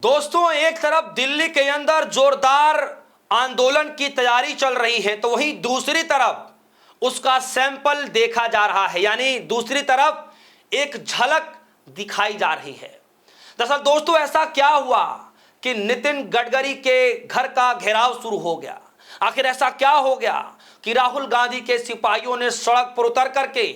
दोस्तों, एक तरफ दिल्ली के अंदर जोरदार आंदोलन की तैयारी चल रही है तो वहीं दूसरी तरफ उसका सैंपल देखा जा रहा है, यानी दूसरी तरफ एक झलक दिखाई जा रही है। दरअसल दोस्तों, ऐसा क्या हुआ कि नितिन गडकरी के घर का घेराव शुरू हो गया। आखिर ऐसा क्या हो गया कि राहुल गांधी के सिपाहियों ने सड़क पर उतर करके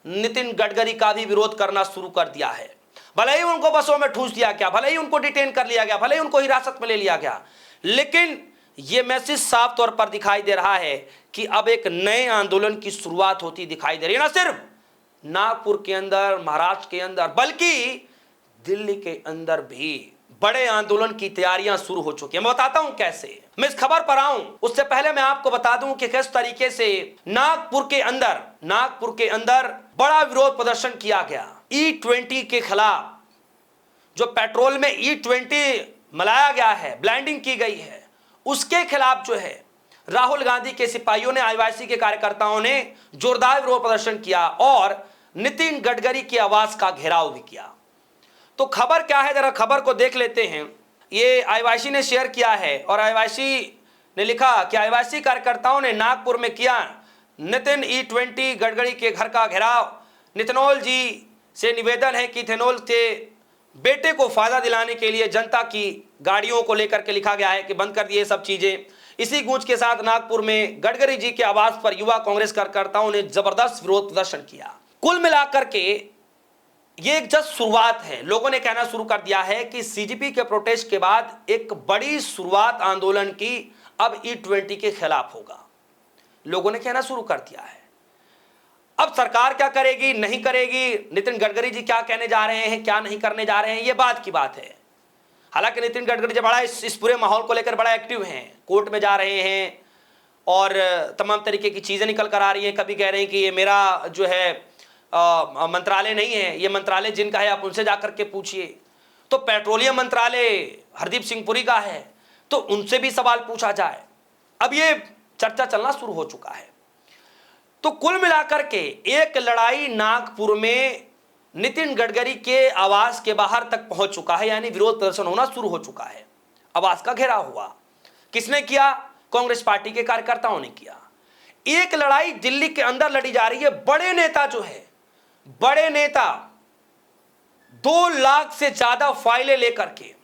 नितिन गडकरी का भी विरोध करना शुरू कर दिया है। भले ही उनको बसों में ठूस दिया गया, भले ही उनको डिटेन कर लिया गया, भले ही उनको हिरासत में ले लिया गया, लेकिन यह मैसेज साफ तौर पर दिखाई दे रहा है कि अब एक नए आंदोलन की शुरुआत होती दिखाई दे रही है। ना सिर्फ नागपुर के अंदर, महाराष्ट्र के अंदर, बल्कि दिल्ली के अंदर भी बड़े आंदोलन की तैयारियां शुरू हो चुकी हैं। मैं बताता हूं कैसे। मैं इस खबर पर आऊं उससे पहले मैं आपको बता दूं कि किस तरीके से नागपुर के अंदर बड़ा विरोध प्रदर्शन किया गया E20 के खिलाफ। जो पेट्रोल में E20 मिलाया गया है, ब्लेंडिंग की गई है, उसके खिलाफ जो है राहुल गांधी के सिपाहियों ने, आईवाईसी के कार्यकर्ताओं ने जोरदार विरोध प्रदर्शन किया और नितिन गडकरी की आवाज का घेराव भी किया। तो खबर क्या है, जरा खबर को देख लेते हैं। ये आईवाईसी ने शेयर किया है और आईवाईसी ने लिखा कि आईवाईसी कार्यकर्ताओं ने नागपुर में किया नितिन E20 गडकरी के घर का घेराव। नितिनोल जी से निवेदन है कि इथेनॉल के बेटे को फायदा दिलाने के लिए जनता की गाड़ियों को लेकर के लिखा गया है कि बंद कर दिए सब चीजें। इसी गूंज के साथ नागपुर में गडकरी जी के आवास पर युवा कांग्रेस कार्यकर्ताओं ने जबरदस्त विरोध प्रदर्शन किया। कुल मिलाकर के ये एक जस्ट शुरुआत है। लोगों ने कहना शुरू कर दिया है कि सीजेपी के प्रोटेस्ट के बाद एक बड़ी शुरुआत आंदोलन की अब E20 के खिलाफ होगा। लोगों ने कहना शुरू कर दिया है। अब सरकार क्या करेगी, नहीं करेगी, नितिन गडकरी जी क्या कहने जा रहे हैं, क्या नहीं करने जा रहे हैं, ये बात की बात है। हालांकि नितिन गडकरी जी बड़ा इस पूरे माहौल को लेकर बड़ा एक्टिव हैं, कोर्ट में जा रहे हैं और तमाम तरीके की चीजें निकल कर आ रही हैं। कभी कह रहे हैं कि ये मेरा जो है मंत्रालय नहीं है, ये मंत्रालय जिनका है आप उनसे जाकर के पूछिए। तो पेट्रोलियम मंत्रालय हरदीप सिंह पुरी का है, तो उनसे भी सवाल पूछा जाए। अब ये चर्चा चलना शुरू हो चुका है। तो कुल मिलाकर के एक लड़ाई नागपुर में नितिन गडकरी के आवास के बाहर तक पहुंच चुका है, यानी विरोध प्रदर्शन होना शुरू हो चुका है। आवास का घेराव हुआ। किसने किया? कांग्रेस पार्टी के कार्यकर्ताओं ने किया। एक लड़ाई दिल्ली के अंदर लड़ी जा रही है। बड़े नेता जो है, बड़े नेता 2 लाख से ज्यादा फाइलें लेकर के,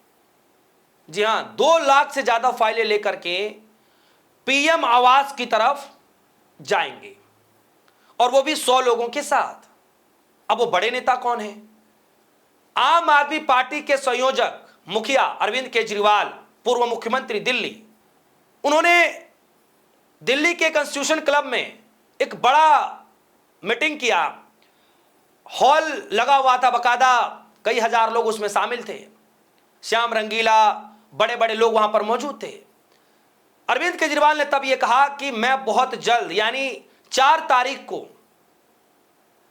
जी हां 2 लाख से ज्यादा फाइलें लेकर के पीएम आवास की तरफ जाएंगे और वो भी 100 लोगों के साथ। अब वो बड़े नेता कौन है? आम आदमी पार्टी के संयोजक मुखिया अरविंद केजरीवाल, पूर्व मुख्यमंत्री दिल्ली। उन्होंने दिल्ली के कॉन्स्टिट्यूशन क्लब में एक बड़ा मीटिंग किया। हॉल लगा हुआ था बकायदा, कई हजार लोग उसमें शामिल थे। श्याम रंगीला, बड़े बड़े लोग वहां पर मौजूद थे। अरविंद केजरीवाल ने तब यह कहा कि मैं बहुत जल्द, यानी 4 तारीख को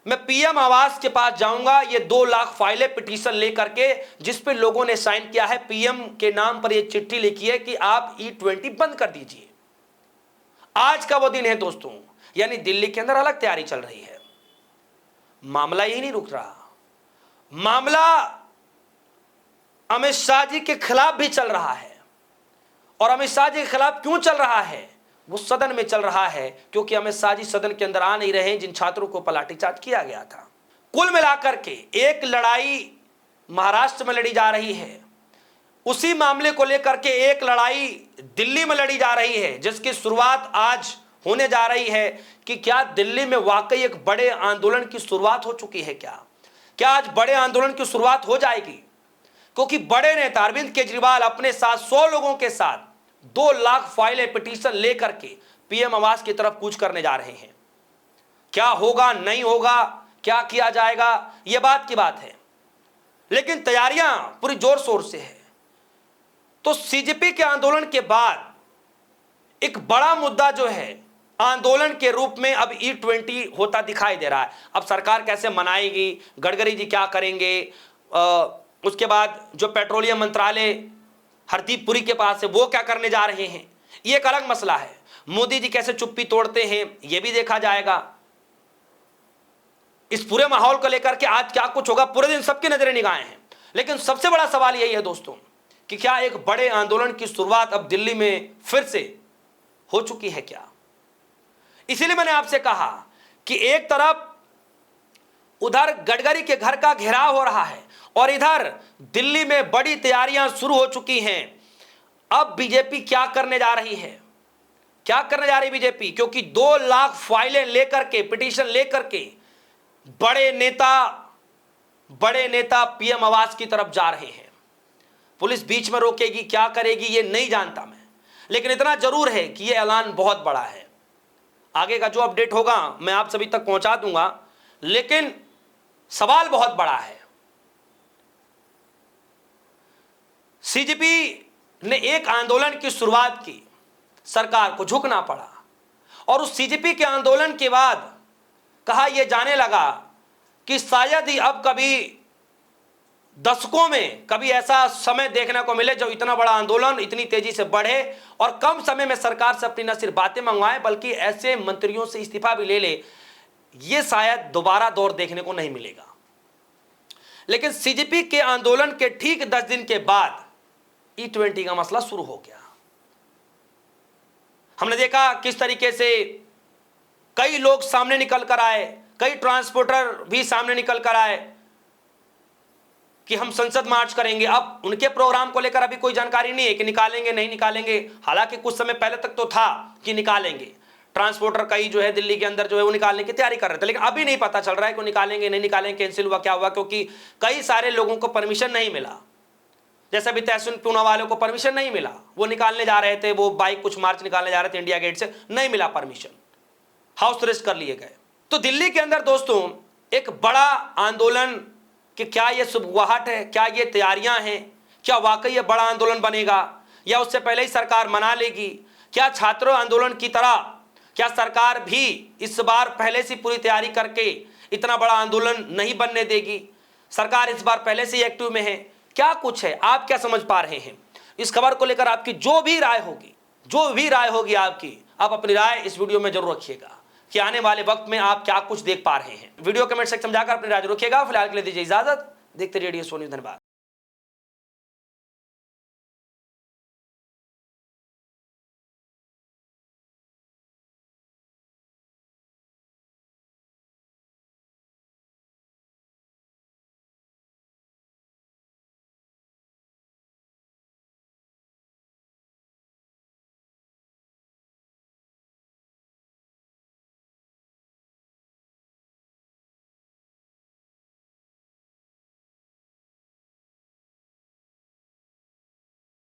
मैं पीएम आवास के पास जाऊंगा। ये 2 लाख फाइलें पिटीशन लेकर के, जिस पे लोगों ने साइन किया है, पीएम के नाम पर यह चिट्ठी लिखी है कि आप E20 बंद कर दीजिए। आज का वो दिन है दोस्तों, यानी दिल्ली के अंदर अलग तैयारी चल रही है। मामला यही नहीं रुक रहा, मामला अमित शाह जी के खिलाफ भी चल रहा है। और अमित शाह जी के खिलाफ क्यों चल रहा है? वो सदन में चल रहा है क्योंकि अमित शाह जी सदन के अंदर आ नहीं रहे, जिन छात्रों को लाठीचार्ज किया गया था। कुल मिलाकर के एक लड़ाई महाराष्ट्र में लड़ी जा रही है, उसी मामले को लेकर के एक लड़ाई दिल्ली में लड़ी जा रही है, जिसकी शुरुआत आज होने जा रही है कि क्या दिल्ली में वाकई एक बड़े आंदोलन की शुरुआत हो चुकी है? क्या आज बड़े आंदोलन की शुरुआत हो जाएगी? क्योंकि बड़े नेता अरविंद केजरीवाल अपने साथ 100 लोगों के साथ 2 लाख फाइलें पिटीशन लेकर के पीएम आवास की तरफ कूच करने जा रहे हैं। क्या होगा, नहीं होगा, क्या किया जाएगा, यह बात की बात है, लेकिन तैयारियां पूरी जोर शोर से है। तो सीजेपी के आंदोलन के बाद एक बड़ा मुद्दा जो है आंदोलन के रूप में अब E20 होता दिखाई दे रहा है। अब सरकार कैसे मनाएगी, गडकरी जी क्या करेंगे, उसके बाद जो पेट्रोलियम मंत्रालय हरदीप पुरी के पास है वो क्या करने जा रहे हैं, ये एक अलग मसला है। मोदी जी कैसे चुप्पी तोड़ते हैं, ये भी देखा जाएगा। इस पूरे माहौल को लेकर के आज क्या कुछ होगा, पूरे दिन सबकी नजरें निगाहें हैं। लेकिन सबसे बड़ा सवाल यही है दोस्तों कि क्या एक बड़े आंदोलन की शुरुआत अब दिल्ली में फिर से हो चुकी है क्या? इसीलिए मैंने आपसे कहा कि एक तरफ उधर गडकरी के घर का घेराव हो रहा है और इधर दिल्ली में बड़ी तैयारियां शुरू हो चुकी हैं। अब बीजेपी क्या करने जा रही है? क्या करने जा रही बीजेपी? क्योंकि 2 लाख फाइलें लेकर के, पिटीशन लेकर के बड़े नेता पीएम आवास की तरफ जा रहे हैं। पुलिस बीच में रोकेगी, क्या करेगी ये नहीं जानता मैं, लेकिन इतना जरूर है कि यह ऐलान बहुत बड़ा है। आगे का जो अपडेट होगा मैं आप सभी तक पहुंचा दूंगा, लेकिन सवाल बहुत बड़ा है। सीजेपी ने एक आंदोलन की शुरुआत की, सरकार को झुकना पड़ा और उस सीजेपी के आंदोलन के बाद कहा यह जाने लगा कि शायद ही अब कभी दशकों में कभी ऐसा समय देखने को मिले जो इतना बड़ा आंदोलन इतनी तेजी से बढ़े और कम समय में सरकार से अपनी न सिर्फ बातें मंगवाए बल्कि ऐसे मंत्रियों से इस्तीफा भी ले ले। यह शायद दोबारा दौर देखने को नहीं मिलेगा। लेकिन सीजेपी के आंदोलन के ठीक 10 दिन के बाद E20 का मसला शुरू हो गया। हमने देखा किस तरीके से कई लोग सामने निकल कर आए, कई ट्रांसपोर्टर भी सामने निकल कर आए कि हम संसद मार्च करेंगे। अब उनके प्रोग्राम को लेकर अभी कोई जानकारी नहीं है कि निकालेंगे नहीं निकालेंगे। हालांकि कुछ समय पहले तक तो था कि निकालेंगे। ट्रांसपोर्टर कई जो है दिल्ली के अंदर जो है वो निकालने की तैयारी कर रहे थे, लेकिन अभी नहीं पता चल रहा है कि निकालेंगे नहीं निकालेंगे, कैंसिल हुआ क्या हुआ, क्योंकि कई सारे लोगों को परमिशन नहीं मिला। जैसे अभी तहसीन पूना वालों को परमिशन नहीं मिला, वो निकालने जा रहे थे, वो बाइक कुछ मार्च निकालने जा रहे थे इंडिया गेट से, नहीं मिला परमिशन, हाउस अरेस्ट कर लिए गए। तो दिल्ली के अंदर दोस्तों एक बड़ा आंदोलन कि क्या ये सुबुगाहट है, क्या ये तैयारियां हैं, क्या वाकई ये बड़ा आंदोलन बनेगा या उससे पहले ही सरकार मना लेगी? क्या छात्रों आंदोलन की तरह क्या सरकार भी इस बार पहले से पूरी तैयारी करके इतना बड़ा आंदोलन नहीं बनने देगी? सरकार इस बार पहले से ही एक्टिव में है। क्या कुछ है, आप क्या समझ पा रहे हैं? इस खबर को लेकर आपकी जो भी राय होगी आपकी, आप अपनी राय इस वीडियो में जरूर रखिएगा कि आने वाले वक्त में आप क्या कुछ देख पा रहे हैं। वीडियो कमेंट सेक्शन में जाकर अपनी राय रखिएगा। फिलहाल के लिए दीजिए इजाजत। देखते रहिए DSO न्यूज़। धन्यवाद।